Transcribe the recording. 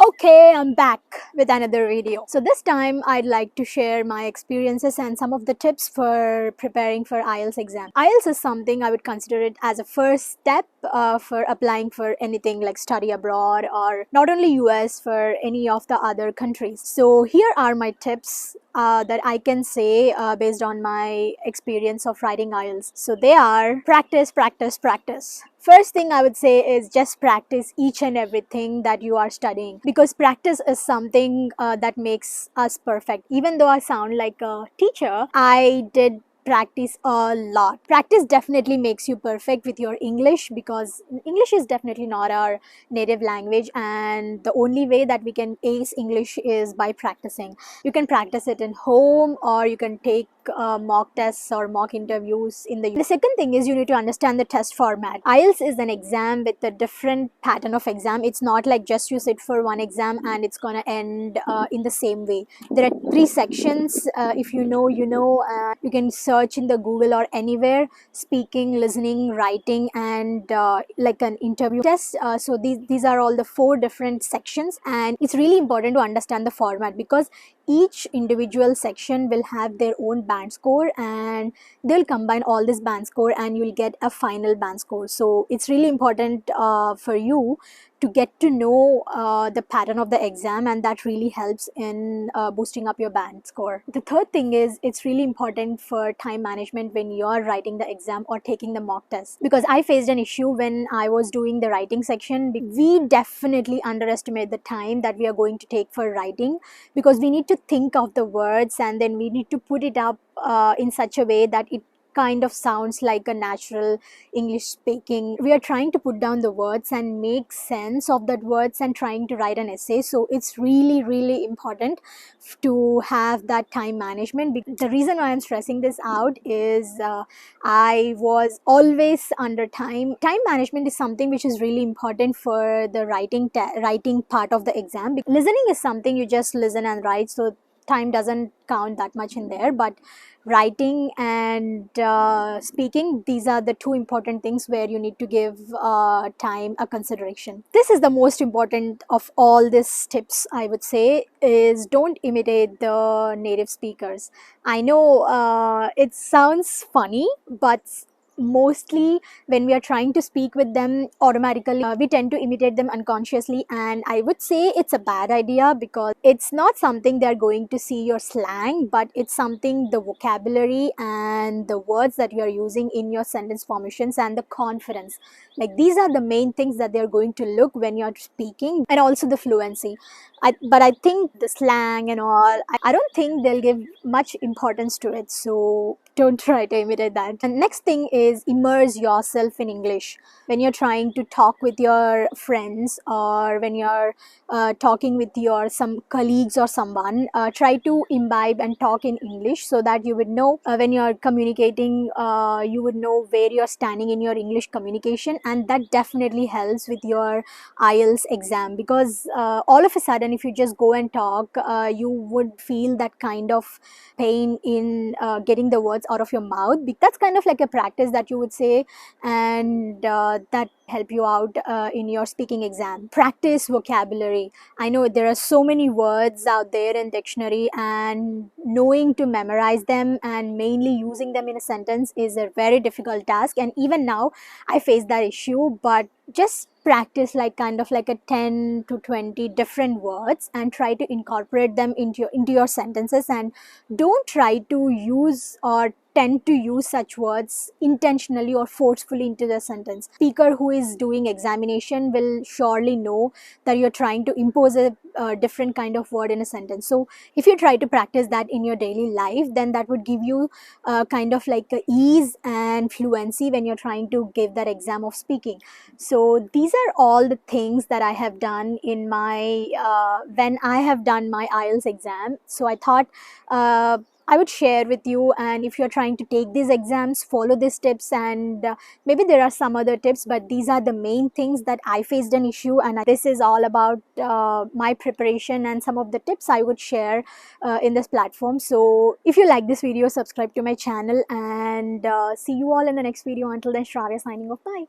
Okay, I'm back with another video. So this time I'd like to share my experiences and some of the tips for preparing for IELTS exam. IELTS is something I would consider it as a first step for applying for anything like study abroad or not only US, for any of the other countries. So here are my tips that I can say based on my experience of writing IELTS. So they are: practice, practice, practice. First thing I would say is just practice each and everything that you are studying, because practice is something that makes us perfect. Even though I sound like a teacher, I did practice a lot. Practice definitely makes you perfect with your English, because English is definitely not our native language, and the only way that we can ace English is by practicing. You can practice it in home, or you can take mock tests or mock interviews in the second thing is you need to understand the test format. IELTS is an exam with a different pattern of exam. It's not like just you sit for one exam and it's gonna end in the same way. There are three sections. If you know, you know. You can search in the Google or anywhere: speaking, listening, writing, and like an interview test. So these are all the four different sections, and it's really important to understand the format, because each individual section will have their own band score, and they'll combine all this band score and you'll get a final band score. So it's really important for you to get to know the pattern of the exam, and that really helps in boosting up your band score. The third thing is it's really important for time management when you're writing the exam or taking the mock test, because I faced an issue when I was doing the writing section. We definitely underestimate the time that we are going to take for writing, because we need to think of the words and then we need to put it up in such a way that it kind of sounds like a natural English speaking. We are trying to put down the words and make sense of that words and trying to write an essay. So it's really important to have that time management. The reason why I'm stressing this out is I was always under time. Time management is something which is really important for the writing part of the exam. Listening is something you just listen and write, so time doesn't count that much in there. But writing and speaking, these are the two important things where you need to give time a consideration. This is the most important of all these tips, I would say, is don't imitate the native speakers. I know it sounds funny, but mostly when we are trying to speak with them, automatically we tend to imitate them unconsciously, and I would say it's a bad idea, because it's not something they're going to see your slang, but it's something, the vocabulary and the words that you are using in your sentence formations and the confidence. Like, these are the main things that they're going to look when you're speaking, and also the fluency. But I think the slang and all, I don't think they'll give much importance to it, so don't try to imitate that. And next thing is immerse yourself in English. When you're trying to talk with your friends, or when you're talking with your some colleagues or someone, try to imbibe and talk in English, so that you would know when you're communicating, you would know where you're standing in your English communication, and that definitely helps with your IELTS exam. Because all of a sudden, if you just go and talk, you would feel that kind of pain in getting the words out of your mouth. That's kind of like a practice that you would say, and that help you out in your speaking exam. Practice vocabulary. I know there are so many words out there in dictionary, and knowing to memorize them and mainly using them in a sentence is a very difficult task, and even now I face that issue. But just practice like kind of like a 10 to 20 different words and try to incorporate them into your sentences, and don't try to use or tend to use such words intentionally or forcefully into the sentence. Speaker who is doing examination will surely know that you're trying to impose a different kind of word in a sentence. So if you try to practice that in your daily life, then that would give you kind of like a ease and fluency when you're trying to give that exam of speaking. So these are all the things that I have done in my when I have done my IELTS exam. So I thought I would share with you, and if you're trying to take these exams, follow these tips, and maybe there are some other tips, but these are the main things that I faced an issue, and this is all about my preparation and some of the tips I would share in this platform. So if you like this video, subscribe to my channel, and see you all in the next video. Until then, Shravya signing off. Bye.